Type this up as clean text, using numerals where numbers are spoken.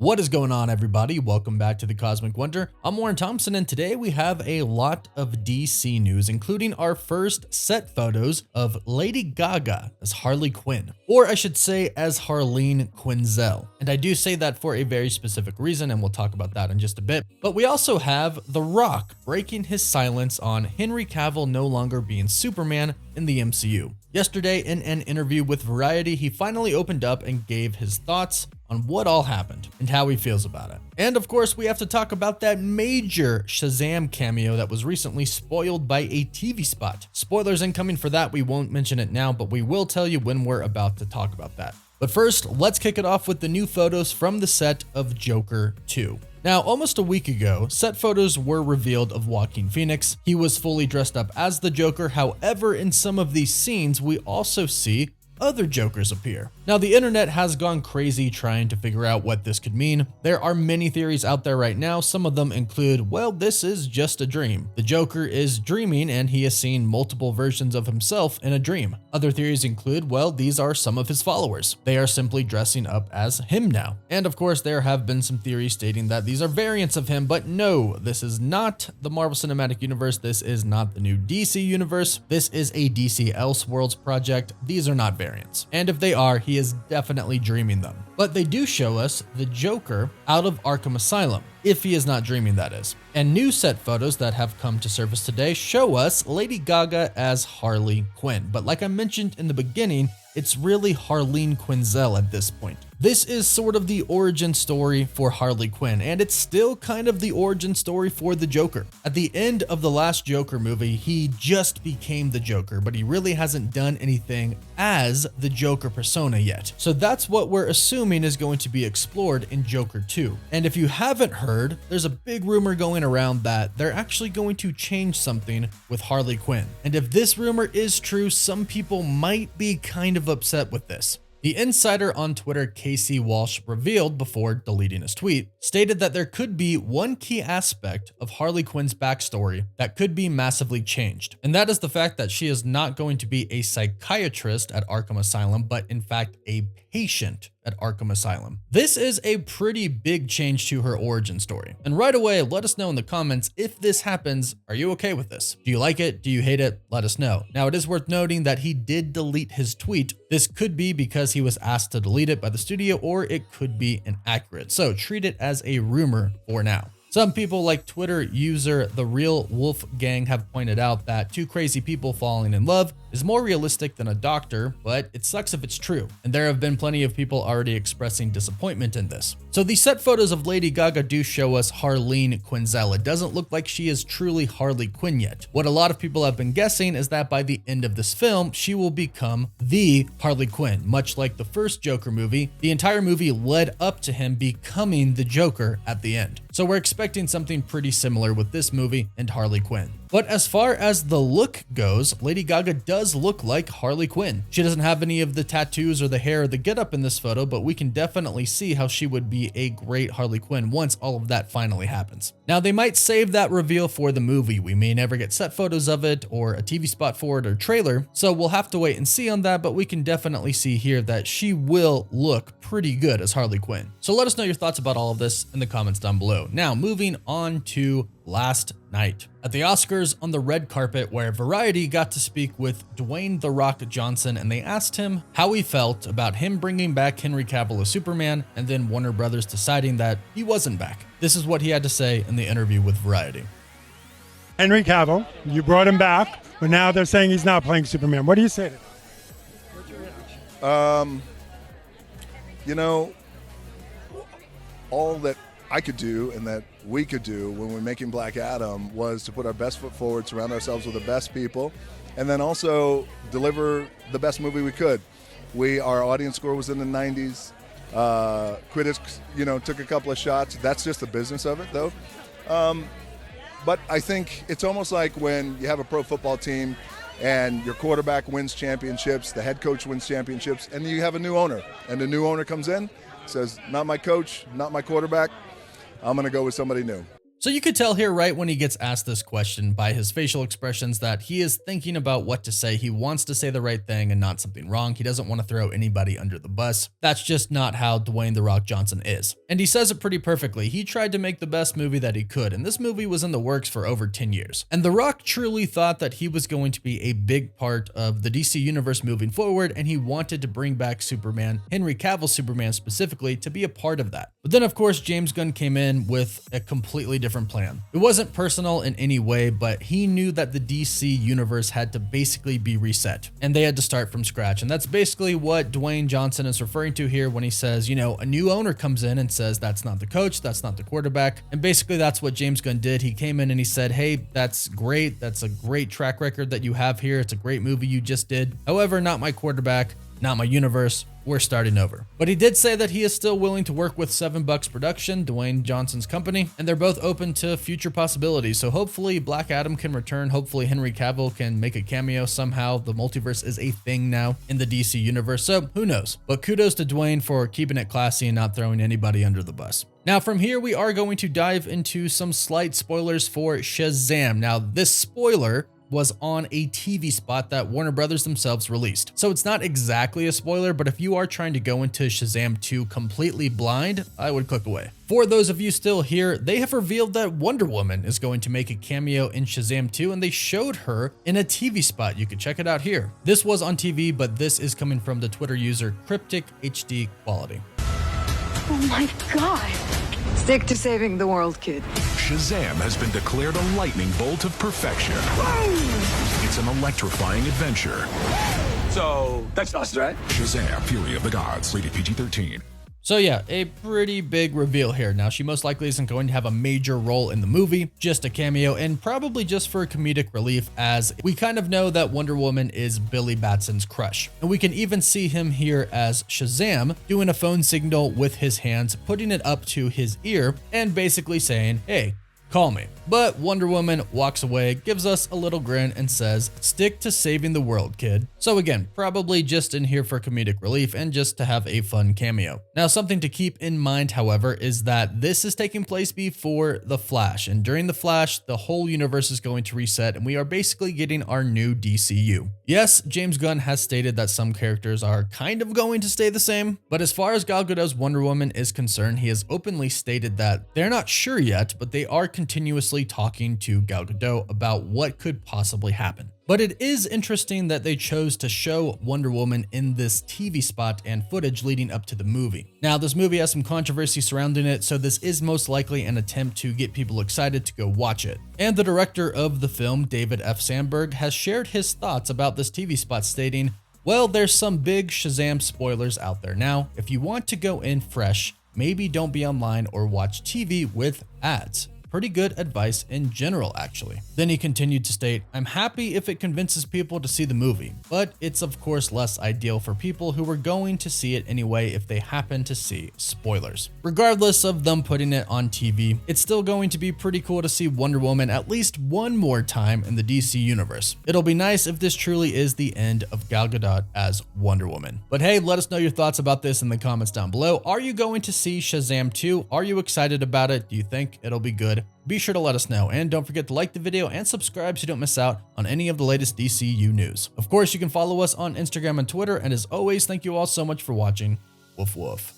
What is going on, everybody? Welcome back to the Cosmic Wonder. I'm Warren Thompson, and today we have a lot of DC news, including our first set photos of Lady Gaga as Harley Quinn, or I should say as Harleen Quinzel. And I do say that for a very specific reason, and we'll talk about that in just a bit. But we also have The Rock breaking his silence on Henry Cavill no longer being Superman in the MCU. Yesterday, in an interview with Variety, he finally opened up and gave his thoughts on what all happened and how he feels about it. And of course, we have to talk about that major Shazam cameo that was recently spoiled by a TV spot. Spoilers incoming for that. We won't mention it now, but we will tell you when we're about to talk about that. But first, let's kick it off with the new photos from the set of Joker 2. Now, almost a week ago, set photos were revealed of Joaquin Phoenix. He was fully dressed up as the Joker. However, in some of these scenes, we also see other Jokers appear. Now, the internet has gone crazy trying to figure out what this could mean. There are many theories out there right now. Some of them include, well, this is just a dream. The Joker is dreaming and he has seen multiple versions of himself in a dream. Other theories include, well, these are some of his followers. They are simply dressing up as him now. And of course, there have been some theories stating that these are variants of him, but no, this is not the Marvel Cinematic Universe. This is not the new DC Universe. This is a DC Elseworlds project. These are not variants. And if they are, he is definitely dreaming them. But they do show us the Joker out of Arkum Asylum, if he is not dreaming, that is. And new set photos that have come to surface today show us Lady Gaga as Harley Quinn. But like I mentioned in the beginning, it's really Harleen Quinzel at this point. This is sort of the origin story for Harley Quinn, and it's still kind of the origin story for the Joker. At the end of the last Joker movie, he just became the Joker, but he really hasn't done anything as the Joker persona yet. So that's what we're assuming is going to be explored in Joker 2. And if you haven't heard, there's a big rumor going around that they're actually going to change something with Harley Quinn. And if this rumor is true, some people might be kind of upset with this. The insider on Twitter, Casey Walsh, revealed before deleting his tweet, stated that there could be one key aspect of Harley Quinn's backstory that could be massively changed. And that is the fact that she is not going to be a psychiatrist at Arkum Asylum, but in fact a patient at Arkum Asylum. This is a pretty big change to her origin story. And right away, let us know in the comments if this happens. Are you okay with this? Do you like it? Do you hate it? Let us know. Now, it is worth noting that he did delete his tweet. This could be because he was asked to delete it by the studio, or it could be inaccurate. So treat it as a rumor for now. Some people like Twitter user The Real Wolf Gang have pointed out that two crazy people falling in love is more realistic than a doctor, but it sucks if it's true. And there have been plenty of people already expressing disappointment in this. So the set photos of Lady Gaga do show us Harleen Quinzel. It doesn't look like she is truly Harley Quinn yet. What a lot of people have been guessing is that by the end of this film, she will become the Harley Quinn. Much like the first Joker movie, the entire movie led up to him becoming the Joker at the end. So we're expecting something pretty similar with this movie and Harley Quinn. But as far as the look goes, Lady Gaga does look like Harley Quinn. She doesn't have any of the tattoos or the hair or the getup in this photo, but we can definitely see how she would be a great Harley Quinn once all of that finally happens. Now, they might save that reveal for the movie. We may never get set photos of it or a TV spot for it or trailer, so we'll have to wait and see on that, but we can definitely see here that she will look pretty good as Harley Quinn. So let us know your thoughts about all of this in the comments down below. Now, moving on to last night at the Oscars on the red carpet, where Variety got to speak with Dwayne "The Rock" Johnson, and they asked him how he felt about him bringing back Henry Cavill as Superman and then Warner Brothers deciding that he wasn't back. This is what he had to say in the interview with Variety. Henry Cavill, you brought him back, but now they're saying he's not playing Superman. What do you say to that? What's your reaction? You know, all that I could do and that we could do when we were making Black Adam was to put our best foot forward, surround ourselves with the best people, and then also deliver the best movie we could. Our audience score was in the 90s. Critics, took a couple of shots. That's just the business of it, though. But I think it's almost like when you have a pro football team and your quarterback wins championships, the head coach wins championships, and you have a new owner. And the new owner comes in, says, not my coach, not my quarterback, I'm going to go with somebody new. So you could tell here right when he gets asked this question by his facial expressions that he is thinking about what to say. He wants to say the right thing and not something wrong. He doesn't want to throw anybody under the bus. That's just not how Dwayne "The Rock" Johnson is. And he says it pretty perfectly. He tried to make the best movie that he could, and this movie was in the works for over 10 years. And The Rock truly thought that he was going to be a big part of the DC Universe moving forward, and he wanted to bring back Superman, Henry Cavill Superman specifically, to be a part of that. But then of course James Gunn came in with a completely different plan. It wasn't personal in any way, but he knew that the DC Universe had to basically be reset, and they had to start from scratch. And that's basically what Dwayne Johnson is referring to here when he says, you know, a new owner comes in and says that's not the coach, that's not the quarterback. And basically that's what James Gunn did. He came in and he said, hey, that's great. That's a great track record that you have here. It's a great movie you just did. However, not my quarterback, not my universe. We're starting over. But he did say that he is still willing to work with 7 Bucks Production, Dwayne Johnson's company, and they're both open to future possibilities. So hopefully Black Adam can return. Hopefully Henry Cavill can make a cameo somehow. The multiverse is a thing now in the DC universe, so who knows? But kudos to Dwayne for keeping it classy and not throwing anybody under the bus. Now from here, we are going to dive into some slight spoilers for Shazam. Now this spoiler was on a TV spot that Warner Brothers themselves released. So it's not exactly a spoiler, but if you are trying to go into Shazam 2 completely blind, I would click away. For those of you still here, they have revealed that Wonder Woman is going to make a cameo in Shazam 2, and they showed her in a TV spot. You can check it out here. This was on TV, but this is coming from the Twitter user Cryptic HD Quality. Oh my God. Stick to saving the world, kid. Shazam has been declared a lightning bolt of perfection. Whoa! It's an electrifying adventure. So, that's us, right? Shazam, Fury of the Gods, rated PG-13. So yeah, a pretty big reveal here. Now, she most likely isn't going to have a major role in the movie, just a cameo, and probably just for comedic relief, as we kind of know that Wonder Woman is Billy Batson's crush. And we can even see him here as Shazam doing a phone signal with his hands, putting it up to his ear, and basically saying, hey, call me. But Wonder Woman walks away, gives us a little grin, and says, stick to saving the world, kid. So again, probably just in here for comedic relief and just to have a fun cameo. Now, something to keep in mind, however, is that this is taking place before The Flash. And during The Flash, the whole universe is going to reset, and we are basically getting our new DCU. Yes, James Gunn has stated that some characters are kind of going to stay the same, but as far as Gal Gadot's Wonder Woman is concerned, he has openly stated that they're not sure yet, but they are continuously talking to Gal Gadot about what could possibly happen. But it is interesting that they chose to show Wonder Woman in this TV spot and footage leading up to the movie. Now, this movie has some controversy surrounding it, so this is most likely an attempt to get people excited to go watch it. And the director of the film, David F. Sandberg, has shared his thoughts about this TV spot, stating, well, there's some big Shazam spoilers out there now. If you want to go in fresh, maybe don't be online or watch TV with ads. Pretty good advice in general, actually. Then he continued to state, I'm happy if it convinces people to see the movie, but it's of course less ideal for people who were going to see it anyway if they happen to see spoilers. Regardless of them putting it on TV, it's still going to be pretty cool to see Wonder Woman at least one more time in the DC universe. It'll be nice if this truly is the end of Gal Gadot as Wonder Woman. But hey, let us know your thoughts about this in the comments down below. Are you going to see Shazam 2? Are you excited about it? Do you think it'll be good? Be sure to let us know, and don't forget to like the video and subscribe so you don't miss out on any of the latest DCU news. Of course, you can follow us on Instagram and Twitter, and as always, thank you all so much for watching. Woof woof.